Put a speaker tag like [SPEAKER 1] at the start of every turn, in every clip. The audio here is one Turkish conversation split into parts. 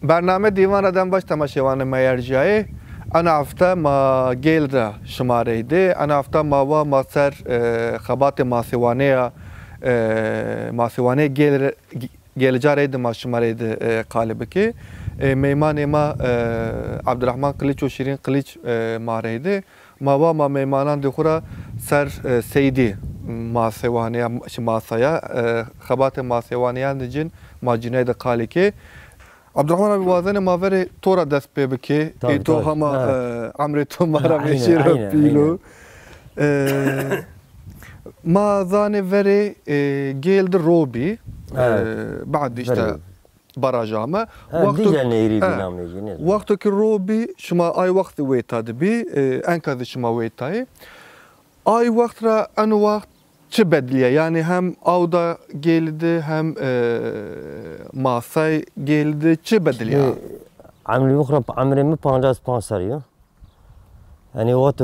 [SPEAKER 1] برنامه دیوان ردن باش تماشاوان میرجعی انا هفته ما گیل را شماره ده انا هفته ما سر خبات ماسوانه گیل جاره ده ما شماره ده قالب که میمان ما عبدالرحمن قلیچ و شیرین قلیچ ماره ده ما میمانان ده خورا سر سیدی ماسوانه ماسایا خبات ماسوانه دجن ما جنای ده قالی که عبدالرحمن ابی وازن ما وری تورا دست پی بکی ای تو هما عمر تو مارا میشی رو پیلو ما زان وری گیل در روبی بعد işte barajama وقتی که روبی شما آی وقت ویتاد بی انکاز شما ویتای آی وقت را ان وقت چه بدلیه yani hem avda geldi hem masay geldi çe bedeliye
[SPEAKER 2] عمري بخرب عمري مو 55 سنه يعني وقت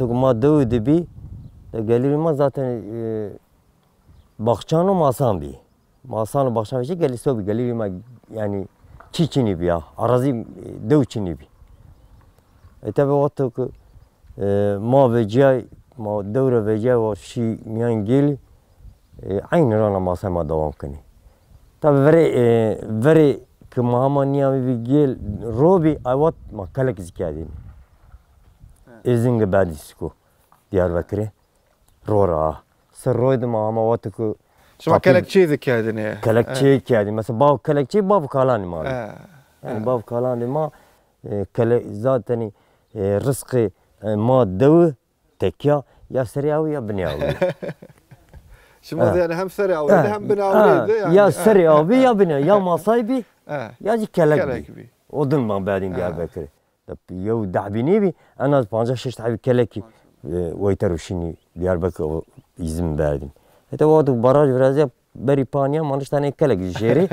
[SPEAKER 2] ما دو دبي قال لي ما zaten bakçanı masan bi masanı bakçan bir şey geldi sobi قال لي ما yani çiçini bi ya arazi dev çini bi tabi وقت ما vecay ما دوره وجه و شی میان گل عین رانا ماسه ما دوام کنی تا وری که مهمانی همی گل روبی آوات ما کلک زکادیم ازینگ بعدیسکو دیاربکری رورا سر روید ما هم وقت که
[SPEAKER 1] شما کلک چی زکادینه
[SPEAKER 2] کلک چی کادیم مثلا باو کلک چی باو کالانی ما yani باو کالانی ما کلک ذاتنی رزق ما دو تكيا يا سرياوي يا بنياوي
[SPEAKER 1] شو يعني هم سرياوي هم بنياوي
[SPEAKER 2] يعني يا سرياوي يا بنياوي يا مصايبي يا جي كلكبي ودن ما بعدين دياربكر يو دعبيني بي انا 56 تعبي كلكي ويتروشيني دياربكر يزم بعدين حتى وقت براج برازيل بري بانيا ما نشتاني كلك جيري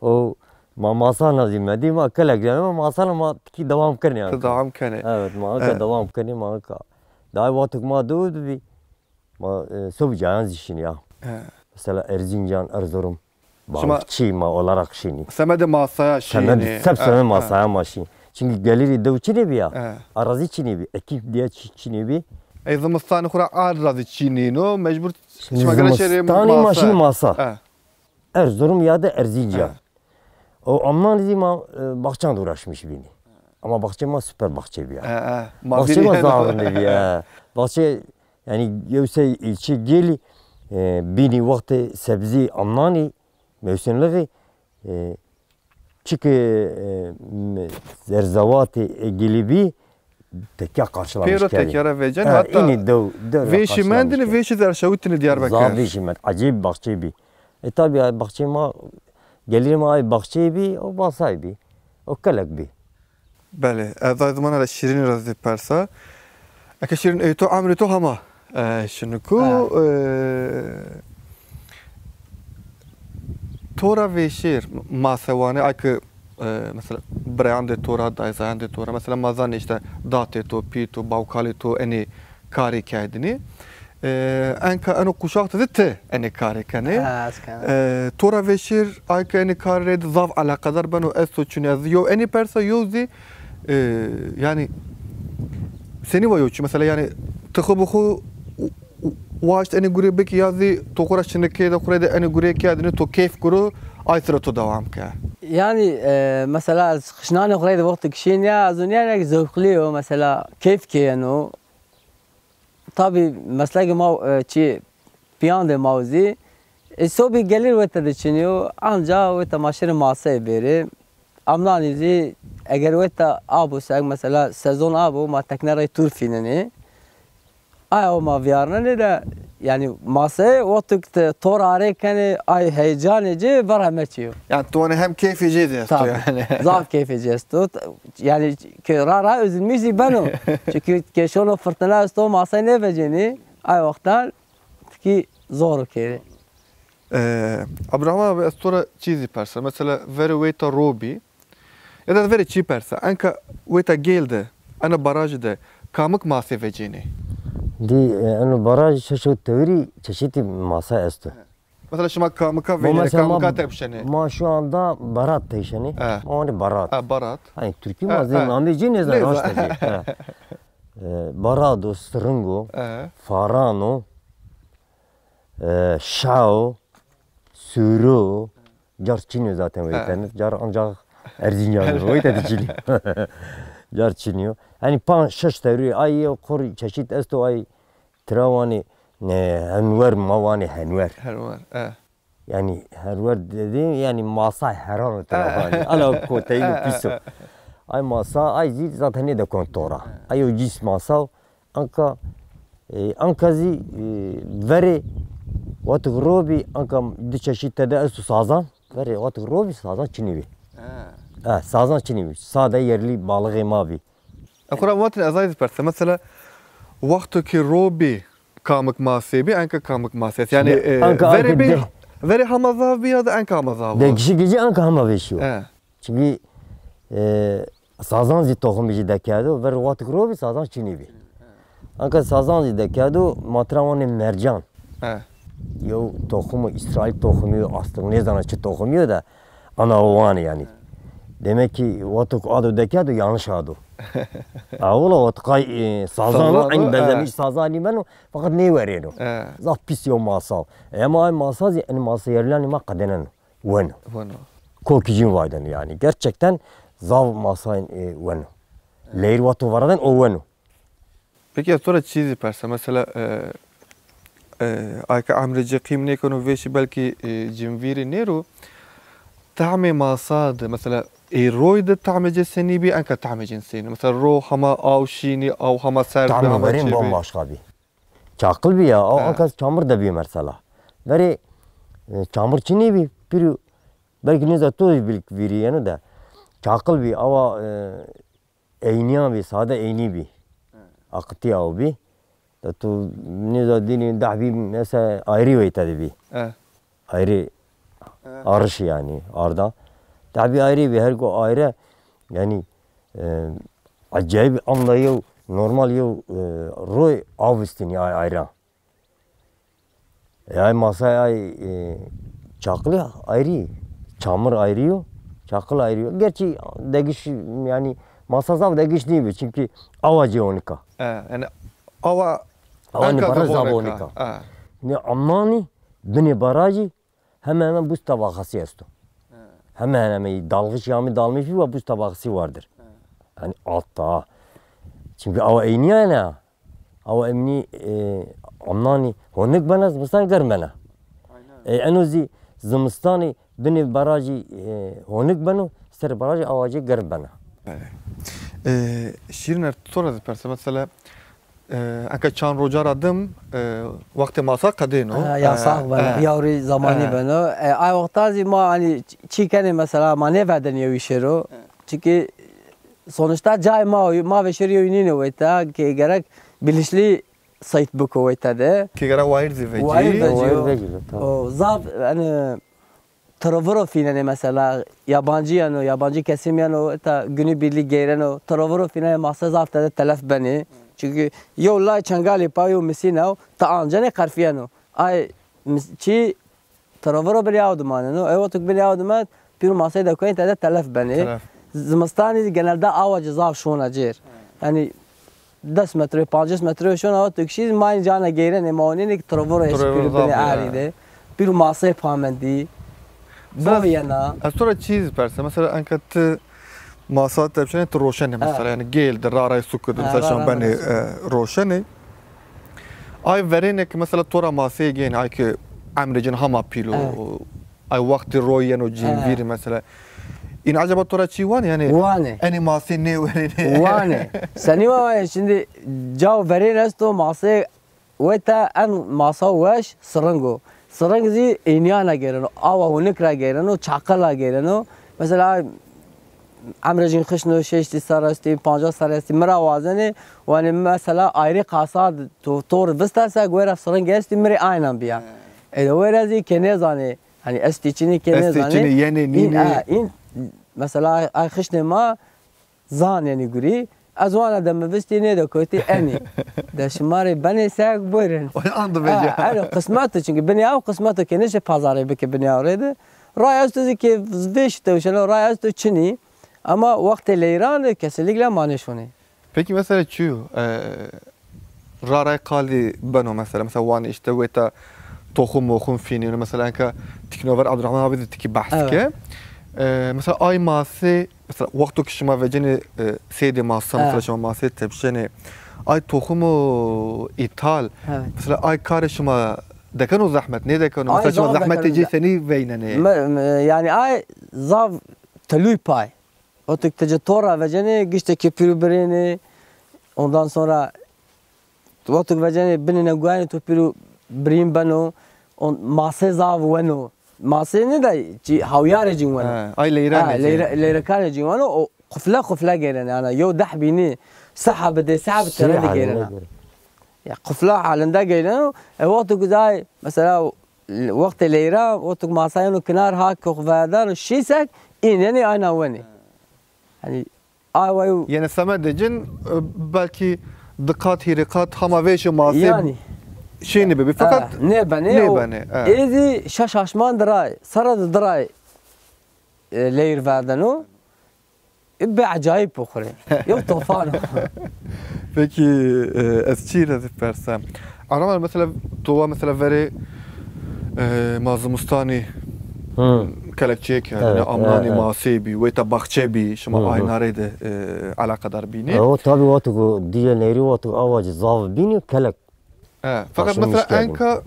[SPEAKER 2] او ما ماسانا زي ما دي ما كلك ما ماسانا ما تكي دوام كرني
[SPEAKER 1] دوام كرني
[SPEAKER 2] ما دوام كرني ما daha vakit ma doğdu bir ma sobcayan zişini ya. Mesela Erzincan, Erzurum, Balıkçı ma olarak şini.
[SPEAKER 1] Semede masaya şini.
[SPEAKER 2] Semede masaya maşin. Çünkü geliri devçini bir ya. Arazi çini bir, ekip diye çini bir.
[SPEAKER 1] Zımıstanı kura arazi çini no mecbur.
[SPEAKER 2] Zımıstanı maşin masa. Erzurum ya da Erzincan. O amman dedi ma bahçan uğraşmış beni. Ama bahçe süper bahçe bir ya. Bahçe zamanlı bir ya. Bahçe yani yoksa ilçe geli bini vakti sebze amnani mevsimleri çünkü zerzavatı gelibi tekya karşılamış.
[SPEAKER 1] Pero tekyara vecen hatta veşimendini veşi zerşavutini Diyarbakır.
[SPEAKER 2] Zab veşimed. Acayip bahçe bir. Tabi bahçe ma gelirim ay bahçe bir o basay bir. O kalak bir.
[SPEAKER 1] بله از زمان از شیرین رازی پرسا اگه شیرین ای تو عمری تو همه شنکو تورا و شیر ماسوانه اگه مثلا برایند تورا دایزایند تورا مثلا مازن işte date تو پی تو باوکالی تو انی کاری کردنی انکه انو کشاق تزته انی کاری کنی تورا و شیر اگه انی کاری ضاف علاقه دار بنو استو چونی از یو انی پرسا یوزی yani seni var yok mesela yani tıkıbıku vaşt eni gure beki yazı tokura şineke de kurede eni gure ki adını to keyf kuru ay sıra to devam ki.
[SPEAKER 3] Yani mesela kışnane kurede vakti kişinin ya az önce ne zevkliyor mesela keyf ki yani tabi mesela ki piyande mauzi sobi gelir ve tedçiniyor ancak ve tamaşır masaya beri amnanizi eğer veta abu sag mesela sezon abu ma teknere tur finani ay o ma viyarne de yani masaya vakit tor arayken ay heyecanıcı verhametçiyor.
[SPEAKER 1] Yani tuğanı hem keyfici diyorsun yani.
[SPEAKER 3] Zaf keyfici sto yani ki rara üzülmüştü ben o. Çünkü keşonu fırtına sto masaya ne veceni ay vaktan ki zor kere.
[SPEAKER 1] Abraham abi sonra çizi persa mesela veri veta robi ya da veri çi persa anka veta geldi ana barajda kamık masa veceni.
[SPEAKER 2] Di ana baraj çeşit tevri çeşitli masa esto.
[SPEAKER 1] Mesela şuma kamıka
[SPEAKER 2] Bu
[SPEAKER 1] verir,
[SPEAKER 2] mesela
[SPEAKER 1] kamıka tepşeni.
[SPEAKER 2] ma şu anda barat teşeni. Hani barat.
[SPEAKER 1] Ha, barat.
[SPEAKER 2] Hani Türkiye mazlum ameci ne zaman açtı. Barado, Stringo, Farano, Şao, Suru, car Çinyo zaten öyle. Car ancak Erzincanlı öyle de Çinyo. Car Çinyo. Hani pan şaş tevri ay kor çeşit esto ay travani ne henver mavani henver.
[SPEAKER 1] Henver.
[SPEAKER 2] Yani henver dedi yani masa heran travani. Ala koteyi piso. Ay masa ay zil zaten ne de kontora. Ay o cis masa anka ankazi veri وقت غروبي أنكم دش شيء تدا سازان فري وقت غروبي سازان شنيبي سازان شنيبي ساده يرلي بالغي ما بي
[SPEAKER 1] أقول وقت أزايد برس مثلا وقت كي روبي كامك ماسي بي أنك كامك ماسي يعني فري بي فري همزاف بي هذا أنك همزاف
[SPEAKER 2] ده كشي أنك هما بيشو çünkü sazan zit tohum bici dekado ve وقت غروبي sazan شنيبي أنك sazan zit dekado matravanı mercan Yo tohumu İsrail tohumu aslında ne zaman çıt tohumu da ana oğlan yani. Demek ki vatuk adı dekado yanlış adı. Ağula vatkay sazan aynı benzemiş sazan ben fakat ne veriyor? Zaf pis yo masal. Ama ay masal yani masal yerlerini ma kadenen. Bueno. Kokicin vaydan yani. Gerçekten zav masal bueno. Leir vatu varadan o bueno.
[SPEAKER 1] Peki sonra çizi perse mesela ayka amrece qimne konu veşi belki cimviri nero تعمي ماساد مثلا رويد تعمي سني بي انك تعمي جنسين مثلا رو هما او شيني او هما سر
[SPEAKER 2] تعمي برين بom başka bir çakıl bir ya o anka çamur da bir mesela veri çamur çini bir belki ne zato bil viriyene de çakıl bir ama eyniya bir sade eyni bir akıtı av bir da tu ne da dini dahbi mesela ayrı ve tabi ayrı arış yani arda tabi ayrı bir her ko ayrı yani acayip anlayıyor normal yo roy avustin ya ayrı yani masaya çaklı ayrı çamur ayrıyor çakıl ayrıyor gerçi degiş yani masazav degiş değil çünkü avacı onika
[SPEAKER 1] yani ava
[SPEAKER 2] avani baraza onika ne amani beni barajı hemen buz tabakası yesto. Hemen dalgıç yağmur dalmış bir buz tabakası vardır. Yani altta. Çünkü ava eyniye ne? Ava emni amnani honek bana zımıstan görmene. Enozi zımıstani beni barajı honek bana ser barajı avacı görmene.
[SPEAKER 1] Şirinler sonra perse mesela انکه چند روزه ردم وقت ماسا قدینو
[SPEAKER 3] یا صاحب بنا یاری زمانی بنا ای وقتازی ما hani چی کنیم مثلا ما نفردن یویشه رو çünkü sonuçta cay ma ve şeriyo yine veyta ki gerek bilinçli sayt bu kuvvete de
[SPEAKER 1] ki gerek wayr ziveci
[SPEAKER 3] o zaf hani Travoro finali mesela yabancı yani yabancı kesim yani o ta günü birlik gelen o Travoro finali masa zafta da telef beni çünkü yolla çangali payo misina ta ancane karfiyano ay çi Travoro bile avdumanı o otuk bile avduman bir masaya da koyun da telef beni zımastani genelde avacı zaf şonacır yani 10 metre 5 metre şuna o tükşiz may cana gelen emanini Travoro espri beni aride bir masaya pamendi Baviyana.
[SPEAKER 1] Sonra çiz perse mesela ankat masa tepşene roşene mesela yani gel de raray sukur mesela şan beni roşene ay verenek mesela tora masaya gene ay ki amrecin hama pilo ay vakti royen o cinvir mesela in acaba tora çi var yani
[SPEAKER 3] vane
[SPEAKER 1] ani masaya ne verene
[SPEAKER 3] vane seni var şimdi cav verenes to masaya veta an masa vaş sırıngo Sarangzi inyana geleno, ava unikra geleno, çakala geleno. Mesela amracın kışno şeşti sarasti, panca sarasti, mera vazeni. Yani mesela ayrı kasa tor vistasa göre sarang gelsti meri aynen biya. Öylezi kene zani, hani estiçini kene zani.
[SPEAKER 1] Estiçini yeni nini.
[SPEAKER 3] In mesela ay kışne ma zan yani guri. از وانا دم بستی نیده کوتی انی ده شماری بنی سگ بورن
[SPEAKER 1] Andı bence.
[SPEAKER 3] öyle kısmetli çünkü beni av kısmetli ki neşe pazarı beki beni avredi ray astı ki zveşte şöyle ray astı çini ama vakti leyran kesinlikle manişoni.
[SPEAKER 1] Peki mesela şu raray kali beno mesela vani işte veta tohum mokum fini mesela enka tiknover Abdurrahman abi dedi ki bahske mesela ay ması mesela vakti kişima veceni seydi masa mesela şuma ması tepşeni ay tohumu ithal mesela ay karışma dekanu zahmet ne dekanu mesela şuma zahmet teci seni veynene
[SPEAKER 3] yani ay zav telüy pay o tek tecatora veceni gişte kepiru birini ondan sonra وقتی وجنی بینی نگویی تو پیرو بریم بنو اون ماسه زاو ونو ماسه نیدای چی هاویاره جیوانو
[SPEAKER 1] ay leyran
[SPEAKER 3] لیرکان جیوانو قفله گیرن انا یو ده بینی سحب ده سحب ترند گیرن یا قفله حالنده گیرن وقتی گذای مثلا وقت لیرا وقتی ماسه اینو کنار ها کوفادار شیسک این یعنی ayna ونی yani ayvayı
[SPEAKER 1] yani samedecin belki dikkat hirikat hamaveşi masi
[SPEAKER 3] yani
[SPEAKER 1] şeyini bebi fakat
[SPEAKER 3] ne bane ezi şaşman dray sarad dray leyr verdenu be acayip bukure yok tufan
[SPEAKER 1] peki esçire versem ama mesela tuva mesela veri mazmustani kelekçek yani amlani masibi ve tabakçebi şuma aynare de alakadar bini.
[SPEAKER 2] O tabii o tu diye neri o tu avacı zav bini kelek.
[SPEAKER 1] Fakat mesela enka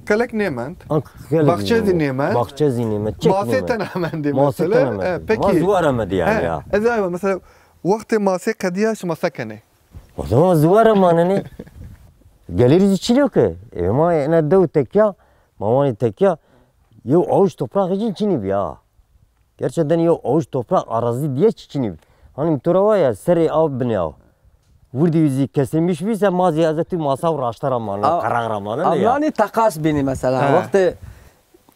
[SPEAKER 1] kelek neyment? Bakçezi neyment?
[SPEAKER 2] Bakçezi neyment?
[SPEAKER 1] Maseten hemendi mesela. Peki.
[SPEAKER 2] Mazvar hemedi yani ya.
[SPEAKER 1] Ezayva mesela vakti masi kadiya şuma sakene.
[SPEAKER 2] O zaman zvar hemenini geliriz içiliyor ki. Ama ne dev tekya, mamani tekya. Yo avuç toprak için çinib ya. Gerçekten yo avuç toprak arazi diye çinib. Hani tura var ya seri av biniyor. Vurdu yüzü kesilmiş birse mazi hazreti masa raştaramanı, kararamanı ne ya.
[SPEAKER 3] Yani takas bini mesela. Vakti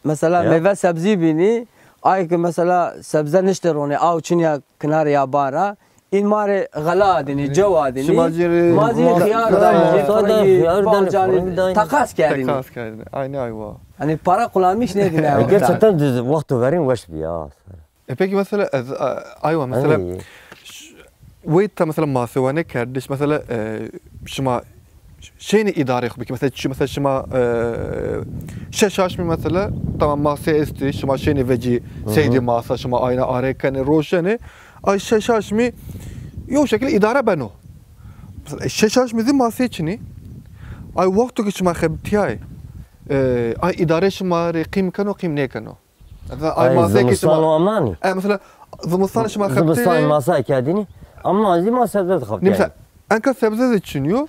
[SPEAKER 3] mesela meyve sebzi bini. Ay ki mesela sebze nişter onu av çinya kenar ya bara. این مار غلا دینی جوا دینی مازی خیار دایی takas kerdin.
[SPEAKER 1] Takas kerdin. Aynı ayva.
[SPEAKER 3] Hani para kullanmış ne dine?
[SPEAKER 2] Gerçekten vakti verin veş bir ya.
[SPEAKER 1] Peki mesela ayva mesela ويتا مثلا ما سواني كردش مثلا شما şeyini idare etmek mesela şuma şaşmış mesela tamam masa esti şuma şeyini veci seydi masa şuma ayna arekane roşeni ay şaşmış yok şekilde idare beno şaşmış masa içini ay vakti ki şuma xebtiyay ay idare şuma reqim kano qim ne kano
[SPEAKER 2] ay masa ki şuma amani
[SPEAKER 1] mesela zımıstan şuma xebtiyay
[SPEAKER 2] zımıstan masa kedini ama azima sebze xebtiyay
[SPEAKER 1] mesela anka sebze içiniyor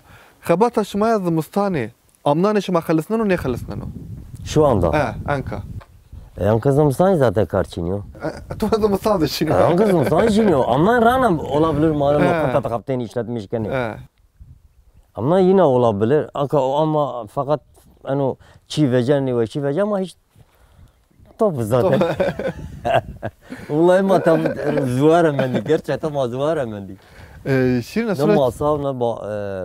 [SPEAKER 1] خبر تشمايا زمستاني امناني شما خلصنا ne خلصنا
[SPEAKER 2] şu anda
[SPEAKER 1] anka
[SPEAKER 2] anka zımstan zaten karçınıyor
[SPEAKER 1] tu zımstan da şimdi
[SPEAKER 2] anka zımstan çiniyor ama rana olabilir malum lokanta kapten işletmişken ama yine olabilir ama fakat ano çi veceni ve çi vecen ama hiç top zaten vallahi ma tam zuara mendi gerçekten ma zuara mendi
[SPEAKER 1] Şirin
[SPEAKER 2] ne masal ne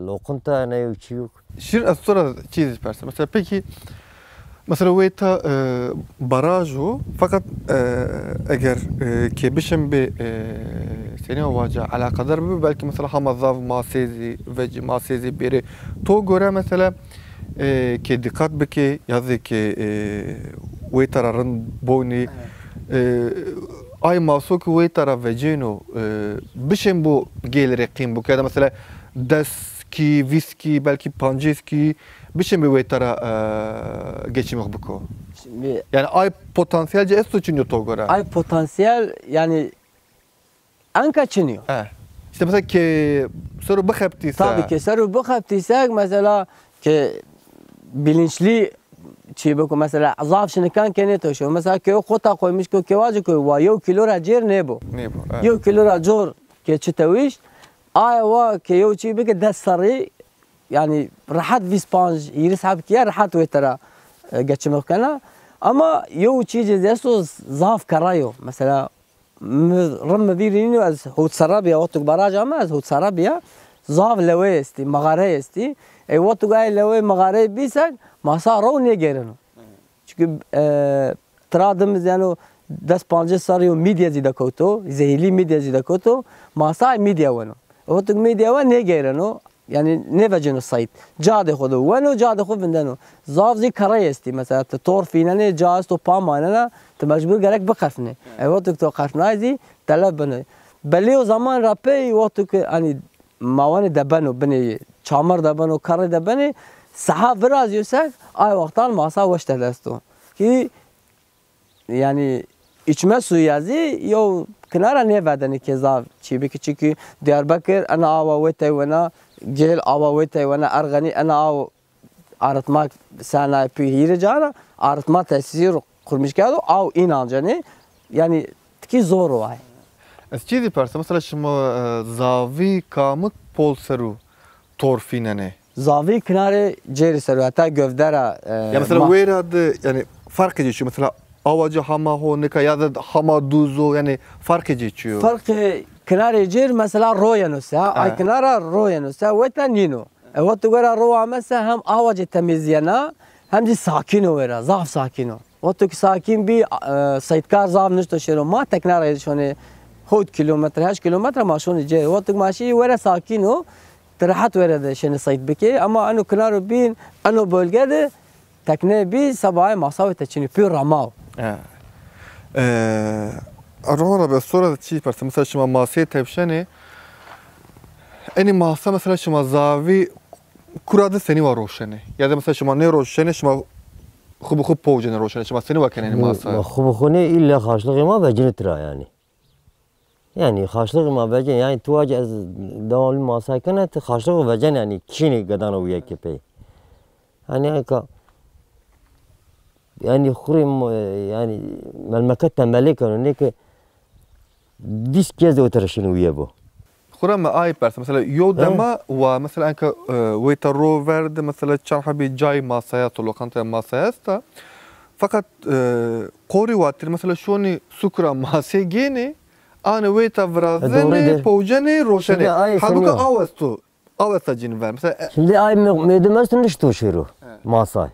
[SPEAKER 2] lokanta ne yok yok.
[SPEAKER 1] Şirin sonra çiz istersen. Mesela peki mesela veyta barajı fakat eğer ki bişim bir seni ovaca alakadar mı belki mesela hamazav masezi ve masezi biri to göre mesela ki dikkat beki yazı ki veytarın boynu ay masuk ve taraf vecino bişim bu gelir kim bu kadar mesela deski viski belki panceski bişim bir ve tara geçiyor bu ko yani ay potansiyelce esto çiniyor togora
[SPEAKER 3] ay potansiyel yani anka çiniyor
[SPEAKER 1] işte mesela ki soru bakıptıysa
[SPEAKER 3] tabii ki soru bakıptıysa mesela ki bilinçli چی بکو مثلا ضعف شنکان کنه تو شو مثلا که خودتا کویمش کو که واجه کو و یو کیلو را جیر نبو یو کیلو را جور که چتویش آیا وا که یو چی بگه دست سری yani rahat vispanj yiris hab kiya rahat vetera geçmek kana ama yo çiğce deso zaf karayo mesela رم بیرینی از هوت سرابیا وقت براج هم از هوت سرابیا زاف لوی استی مغاره استی ای وقت گای لوی مغاره بیسک ماسا رو نگیرنو çünkü ترادم زنو دست پانجه سالیو میدیا زیدا کوتو زهیلی میدیا زیدا کوتو ماسا میدیا ونو وقت میدیا ون نگیرنو yani ne vecino sayt cade khodu wano cade khod bindano zavzi karayesti mesela tor finane caz to pamanana te mecbur gerek baqafne evet to qafnazi talabne beli o zaman rapi وقت ki hani mavani dabano beni çamar dabano kar dabani saha biraz yüksek ay vaktan masa veştelesto ki yani içme suyu yazı yo kenara ne vedeni kezav çibiki çünkü Diyarbakır ana ava ve tevana جيل أواويتي وأنا أرغني أنا أو عرض ما سنة بيهير جانا عرض ما تأثير قرمش كذا أو إنانجاني يعني تكي زور واي.
[SPEAKER 1] از چیزی پرسه مثلا شما زاوی کامک پول سرو تورفیننه
[SPEAKER 3] زاوی کناره جری سرو حتی گفدره
[SPEAKER 1] یا مثلا ویراد yani fark ediyor mesela avacı hama honika ya da hama duzo yani fark ediyor.
[SPEAKER 3] Fark کنار جیر مثلا رویانوسه ای کنار رویانوسه و تنینو و تو گرا رو مثلا هم آواج تمیزینا هم دی ساکینو ورا زاف ساکینو و تو ساکین بی سایتکار زاف نشته شرو ما تکنار شونه خود کیلومتر 8 کیلومتر ماشون جیر و تو ماشی ورا ساکینو ترحت ورا ده شنه سایت بکی اما انو کنار بین انو بولگده تکنه بی سبای ماساوی تچینی پی راماو
[SPEAKER 1] Arora به sonra چی پرسه مثلا شما ماسه تبشنه اینی ماسه مثلا شما زاوی کراده سنی و روشنه یا مثلا شما نه روشنه شما خوب پوجن روشنه شما سنی و کنه ماسه
[SPEAKER 2] خوب خونه ایلا خاشلقی ما بجنه ترا yani خاشلقی ما بجن yani تو از دال ماسه کنه خاشلقی بجن yani کینی گدان و یک پی yani که yani خوریم yani ملمکت تنبلی کنه که 20 kez oturuşunu uyuyor.
[SPEAKER 1] خورم آی پرس مثلا یو دما و مثلا انك ويت روورد مثلا چند حبي جاي ماسايا تو لوكانتا ماسايا است فقط قوري واتر مثلا شوني سكرا ماسي جيني انا ويت فرازني بوجني روشني halbuki avastu avasta cin ver mesela
[SPEAKER 2] şimdi ay medemezsin işte şuru masay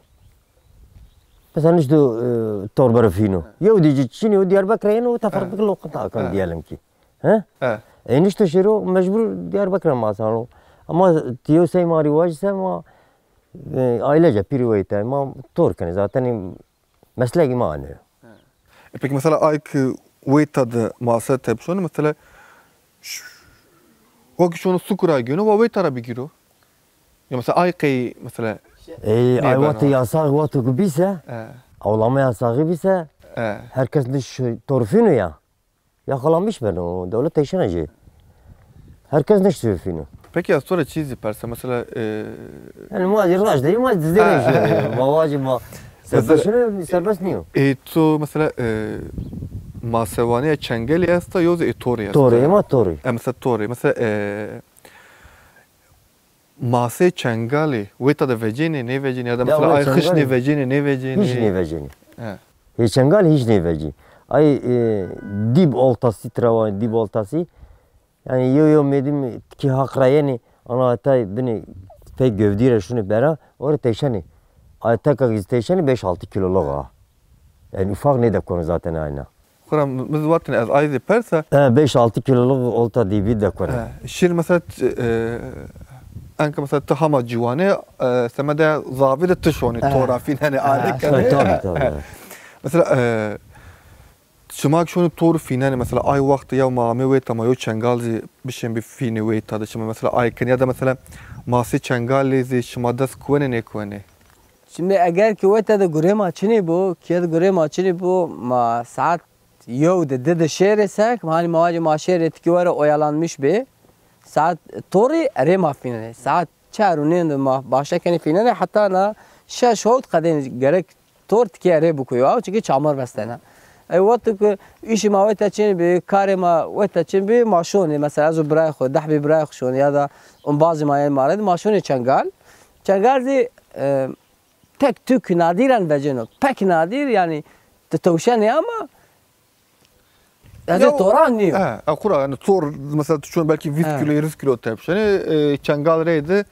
[SPEAKER 2] مثلا نشدو توربر فينو يو ديجي تشيني ودياربكر وتفرق اللقطة كان ديالهم كي ها نشتو شيرو مجبور دياربكر ما صاروا اما تيو سي ماري واج ما ailece piriveyte ma torkani zaten mesleği ma anne.
[SPEAKER 1] Peki mesela ayk weytadı masa tepşonu mesela o kişinin sukura günü ve weytara bir giro. Ya mesela aykı mesela
[SPEAKER 2] ay vakti yasak vakti kubise avlama yasağı bise herkes dış torfinu ya yakalanmış ben o devlet teşeneci herkes dış torfinu.
[SPEAKER 1] Peki ya sonra çizi perse mesela
[SPEAKER 2] yani muacir raş değil mi dizdene mavacı ma serbest niyo
[SPEAKER 1] to mesela masevaniye çengeli asta yoz etori asta
[SPEAKER 2] tori ma tori
[SPEAKER 1] mesela tori mesela mase çengali veta da vecini ne vecini ya da mesela ay kış ne vecini ne vecini
[SPEAKER 2] hiç ne vecini hiç çengal hiç ne vecini ay dib oltası travan dib oltası yani yo medim ki hakrayeni ana hatta beni pek gövdire şunu bera orada teşeni ay takak teşeni 5-6 kiloluk ha yani ufak ne de konu zaten aynı.
[SPEAKER 1] Kuram biz vatin az ayzi persa
[SPEAKER 2] 5-6 kiloluk olta dibi de konu.
[SPEAKER 1] Şir mesela انك مثلا تهما جوانه سمدا ظابط تشوني طرافين يعني عليك
[SPEAKER 2] tabii
[SPEAKER 1] مثلا شماك شوني طور فيناني مثلا اي وقت يا ما ويت ما يو چنگالزي بشين بفيني ويت هذا شما مثلا اي كن ya da مثلا ماسي چنگالزي شما دست كونه ne كونه.
[SPEAKER 3] Şimdi eğer ki veyta da gurem açını bu ki da gurem açını bu ma saat yo de şehresek hani mavacı maşer etki var oyalanmış be saat tori rema finale saat 4 ma başa kene finale hatta na şaş hot kadın gerek tort ki are bu koyu çünkü çamur bastana وقت که ایشی ما وقت چین به کار ما وقت چین به ماشون مثلا از برای خود ده به برای خودشون یا دا اون بعضی ما مارد ماشون چنگال دی tek tük nadiren veceno pek nadir yani توشنی اما از
[SPEAKER 1] Ya,
[SPEAKER 3] توران نیو
[SPEAKER 1] Kura yani tor mesela şu belki 20
[SPEAKER 3] Evet.
[SPEAKER 1] kilo 20 kilo tepşeni çengal reydi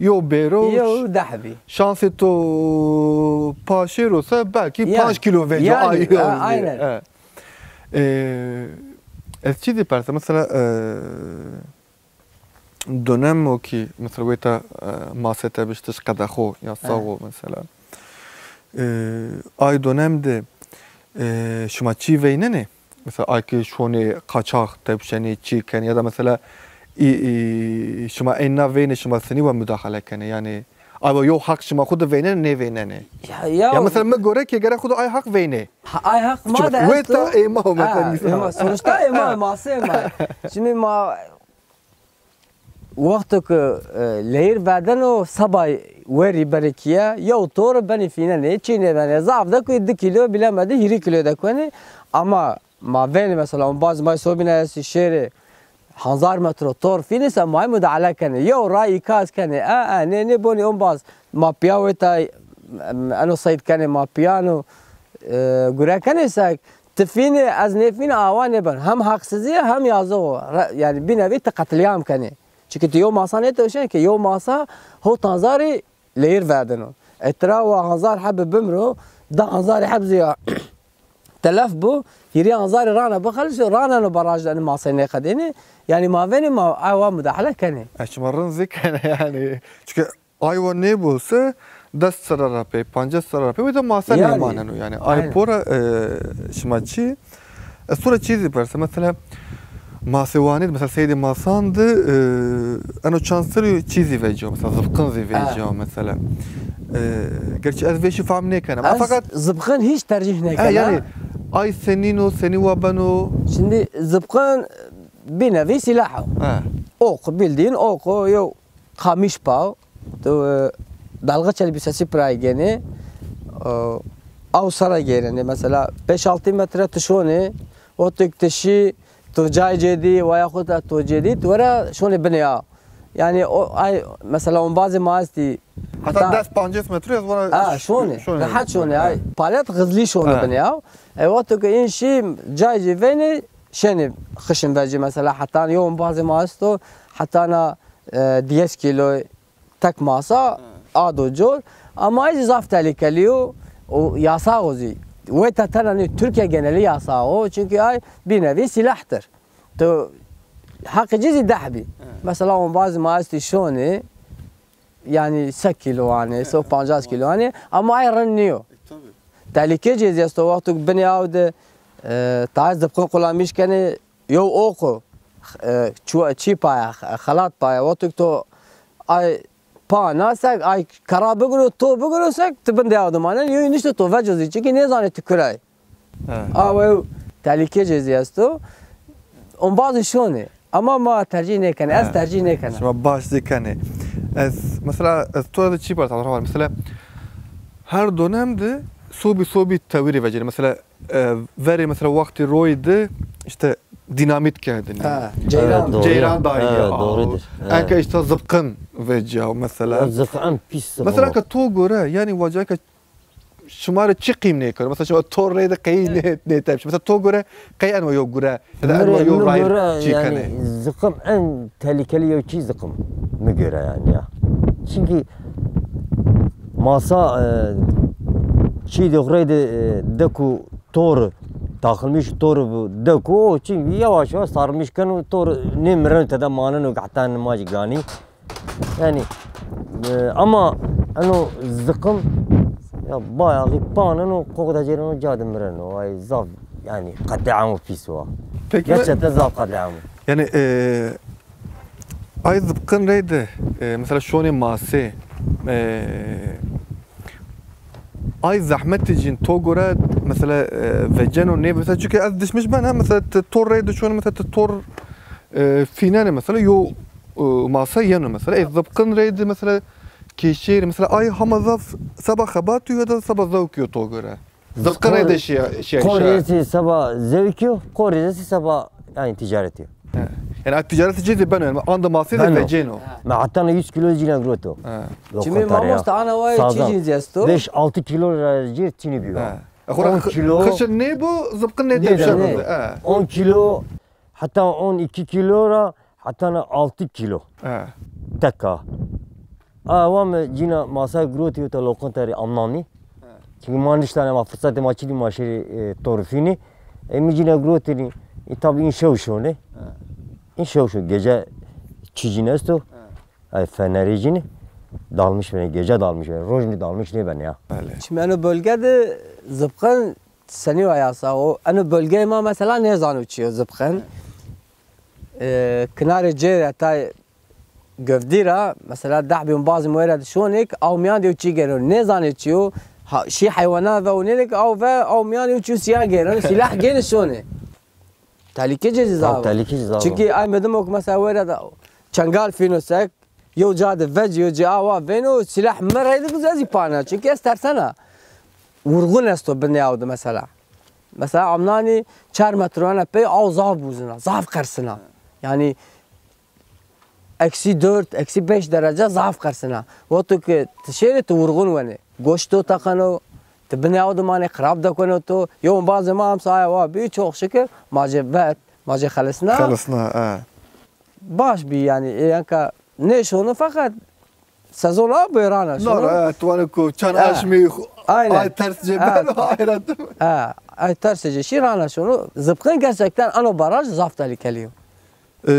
[SPEAKER 1] yo bero
[SPEAKER 3] یو دحبی
[SPEAKER 1] şansı to paşer olsa belki
[SPEAKER 3] Yani,
[SPEAKER 1] 5 kilo verir.
[SPEAKER 3] yani, aynen.
[SPEAKER 1] Eski de perse mesela dönem o ki mesela veta masete biştiş kadaho ya sağ mesela ay dönemde şuma çi veyne ne mesela ay ki şone kaçak tepşeni çiken ya da mesela şuma enna veyne şuma seni ve müdahale kene yani ay yo hak şuma kuda veyne ne veyne ne ya mesela me göre ki gerek kuda ay hak veyne
[SPEAKER 3] ay hak ma da
[SPEAKER 1] veta ema mesela
[SPEAKER 3] sonuçta ema ması ema şimdi ma وقت که لیر بعدن و سبای وری برکیه یا طور بنی فینه نه چینه بنی ضعف ده که 2 کیلو bilemedi 20 kilo da کنی ama ما veni mesela on bazı may sobine esi şehri 1000 metre tor fini se may müdahale kani yo ray ikaz kani ne boni on baz ma piyaveta ano sayt kani ma piyano gure kani sak tefini az nefini avane ben hem haksızlığı hem yazı yani bir nevi katliam kani çünkü yo masa ne diyorsun ki yo masa ho tanzari lehir verdin etra ve hazar habib bimro da hazar habziya telef bu yiri hazar rana bakhalş rana no barajdan masa ne kadeni yani maveni ma ayva müdahale kani
[SPEAKER 1] Aşmarın zikane yani çünkü ayva ne bulsa dest sararape, panca sararape ve de masa ne manenu yani aypora şmaçı sonra çizi perse mesela Masevanid mesela seydi masandı ano chansları çizi veciyor mesela zıpkın veciyor mesela gerçi az veşi fam ne kana fakat
[SPEAKER 3] zıpkın hiç tercih ne kana
[SPEAKER 1] yani ay senin o seni ve ben o
[SPEAKER 3] şimdi zıpkın bir nevi silahı ok bildiğin ok yo kamış pav dalga elbisesi pray gene av sara geleni mesela 5-6 metre tuşoni o tekteşi تو جای جدی و یا خود تو جدی تو را شونه بنیا yani o ay mesela on bazı maasti
[SPEAKER 1] hatta ders 5 metre yazvara
[SPEAKER 3] şone rahat şone ay palet gızli şone bنیا evet ki in şey جای جوینی şene خشن بجی mesela hatta yom bazı maasto hatta na 10 kilo tek masa adojo ama ay zaf tehlikeli o yasa ozi ve tatanani Türkiye geneli yasa o çünkü ay bir nevi silahtır. To hakkı cizi dahbi. Mesela on bazı maaşlı şone yani 8 kilo yani 150 kilo yani ama ay ranniyor. Tehlike cizi sto vakti beni avde taz zıpkın kullanmış kene yo oku çi paya halat paya vakti to ay pa nasak ay kara bugro to bugro sak tibinde avdım yani yo işte to vecezi çünkü ne zannetti kuray. Ama tehlike cizi sto on bazı şone ama ma tercih ne kana az tercih ne kana
[SPEAKER 1] şuna baş dikane az mesela sonra da çi parça var mesela her dönemde sobi teviri veceri mesela veri mesela vakti roydu işte dinamit kendini ceyran dahi
[SPEAKER 2] doğrudur
[SPEAKER 1] anka işte zıpkın veciya mesela
[SPEAKER 2] zıpkın pis
[SPEAKER 1] mesela ka to göre yani vacaka şumarı çıkayım ne kadar mesela şu torreyde kayı ne tepsi mesela to göre kayı anva yok göre ya da anva yok ray çıkanı
[SPEAKER 2] zıkkım en tehlikeli yok ki zıkkım mı göre yani ya çünkü masa çiğ doğraydı deku tor takılmış tor deku çünkü yavaş yavaş sarmışken o tor ne mırın da manın o gatan macigani yani ama ano zıkkım ya bayağı panın o kokudacının o cadımırın o ay zaf yani katliamı pis o.
[SPEAKER 1] Peki
[SPEAKER 2] gerçekten zaf katliamı.
[SPEAKER 1] Yani ay zıpkın reydi mesela şone mase ay zahmet için to göre mesela veceno ne mesela çünkü az düşmüş ben ha mesela tor reydi şone mesela tor finane mesela yo masa yanı mesela zıpkın reydi mesela kişiler mesela ay hamazaf sabah kabatıyor ya da sabah zavkıyor to göre. Zıpkın reydi şey.
[SPEAKER 2] Koreyesi sabah zevkiyor, Koreyesi sabah yani ticareti.
[SPEAKER 1] Yani ticareti cezi ben yani anda masada veceno.
[SPEAKER 2] Ma hatta 100 kilo cina groto.
[SPEAKER 3] Şimdi mamosta ana vay çizin zesto.
[SPEAKER 2] 5-6 kilo cir çini biyo.
[SPEAKER 1] خورا
[SPEAKER 2] 10 كيلو
[SPEAKER 1] خش النيبو زبق النيت
[SPEAKER 2] Ne
[SPEAKER 1] بشر
[SPEAKER 2] demek? 10 kilo hatta 12 kilora hatta 6 kilo tekka. Avam cina masa groti uta lokantari amnani. Çünkü maniştane ma fırsatı maçili maşeri torfini. Emi cina grotini tabi inşavşone. İnşavşo gece çizinesto. Ay fenericini dalmış beni gece dalmış beni. Rojni dalmış ne ben ya.
[SPEAKER 3] Şimdi hani bölgede zıpkın seni ayasa o hani bölge ma mesela ne zanıçıyor zıpkın. Kenarı cer hatta gövdira mesela dahbim bazı muhared şonik av miyan diyor çi geliyor ne zanıçıyor şi hayvanat ve onelik av miyan diyor çi siyah geliyor silah gene şone. Tehlike ceza.
[SPEAKER 2] Tehlike ceza.
[SPEAKER 3] Çünkü ay medim ok mesela muhared çangal finosek yo cadı vec yo cava veno silah meraydı güzel pana çünkü istersene vurgun esto bende avdı mesela. Mesela amnani 4 metrona pe av zaf buzuna zaf karsına. Yani -4, -5 derece zaf karsına. Votu ki tşeri tu vurgun vene. Goşto takano tebne avdı mane krab da kono to yo bazı ma amsaya va bir çok şükür macevet mace khalısna.
[SPEAKER 1] Khalısna
[SPEAKER 3] baş bir yani ne şunu fakat sezona böyrana şunu.
[SPEAKER 1] Nara tuanı ko çan aşmi ay ters ceben ayradım.
[SPEAKER 3] Ay ters şirana şunu zıpkın gerçekten ano baraj zaf tehlikeli.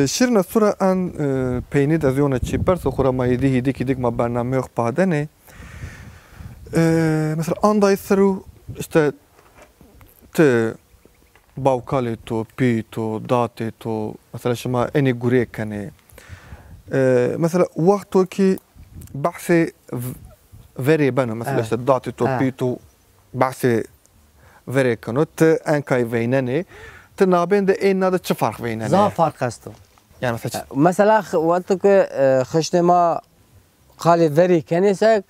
[SPEAKER 1] Şirna sura an peyni de ziyona çiper sokura ma yedi hidik hidik ma bername yok padene. Mesela anday sru işte te باوكالي تو بيتو داتي تو مثلا شما اني غوري كاني مثلا وقتو كي بحثي فيري بانو مثلا داتي تو بيتو بحثي فيري كانو ت انكاي فيناني تنابين ده اين هذا تش فرق فيناني
[SPEAKER 3] زا فرق استو
[SPEAKER 1] يعني
[SPEAKER 3] مثلا وقتو كي خشنما قالي فيري كانيسك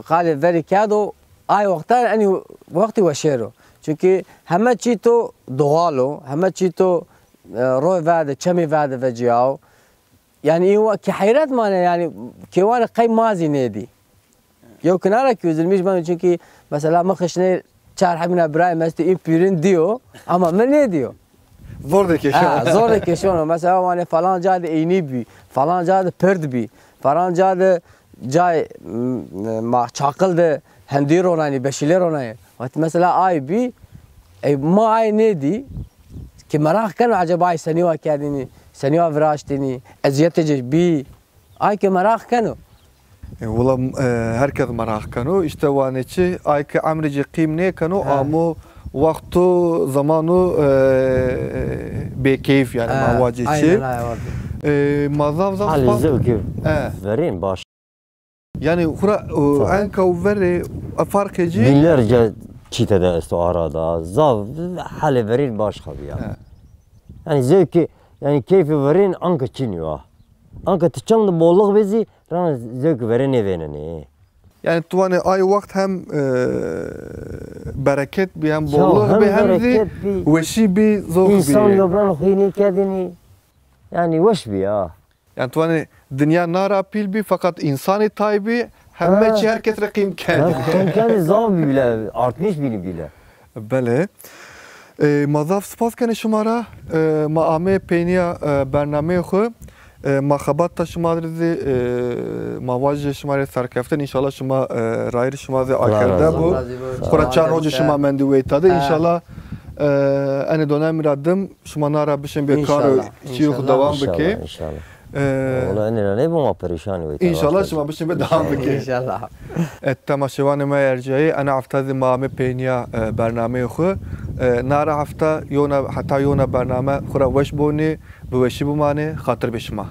[SPEAKER 3] قالي فيري كادو اي وقتها اني وقتي وشيرو çünkü همه چی تو doğalo, همه چی تو روی وعده، چمی وعده و جیاو. Yani iyi ki hayret mane yani kevan kay mazi neydi? Yok kenara ki üzülmüş ben çünkü mesela makışne çar habine bray mesle impirin diyor ama ne diyor?
[SPEAKER 1] Zor da keşon.
[SPEAKER 3] Zor da keşon. Mesela mane falan cadı eyni bi, falan cadı perd bi, falan cadı cay ma çakıldı hendir onayı, beşiler onayı. Mesela ay bi ما ay neydi ki merak kanu acaba ay seniwa kendini seniwa vrashtini eziyetecek bi ay ki merak kanu
[SPEAKER 1] والله herkes merak kanu işte vaneçi ay ki amrici qimne kanu amu vaktu zamanı bekeyif yani mavacici mazav zav
[SPEAKER 2] Ali zevki verin baş
[SPEAKER 1] yani hura anka veri fark edici
[SPEAKER 2] binlerce çitede esto arada zav hale verin başka bir ya. Yani zevki yani keyfi verin anka çiniyor. Anka tıçanlı bolluk bezi rana zevki verin evene.
[SPEAKER 1] Yani tuvane ay vakt hem bereket bir hem bolluk bir hem de veşi bir zor bir.
[SPEAKER 2] İnsan yobran huyni kendini yani veş bir ya.
[SPEAKER 1] Yani tuvane dünya nara pil bir fakat insani taybi همه چی herkes رقیم کرد.
[SPEAKER 2] kendi zav bile artmış bile.
[SPEAKER 1] بله. مضاف سپاس کنه شما را ما آمه پینیا برنامه خو ما خبات تا شما درزی ما واجه شما را سرکفتن انشالله شما رایر شما زی آکرده بو خورا چند روز شما مندی ویتاده انشالله انه دونم ردم شما نارا بشن به کار چی رو دوام بکی
[SPEAKER 2] والله أنا لا ما بريشان ويتر
[SPEAKER 1] إن شاء الله شما بشين بدهم بك
[SPEAKER 3] إن شاء الله
[SPEAKER 1] التماشوان ما يرجعي أنا عفتاذ ما بينيا برنامج خو نارا عفتا يونا حتى يونا برنامج خورا وش بوني بوشي بماني خاطر بشما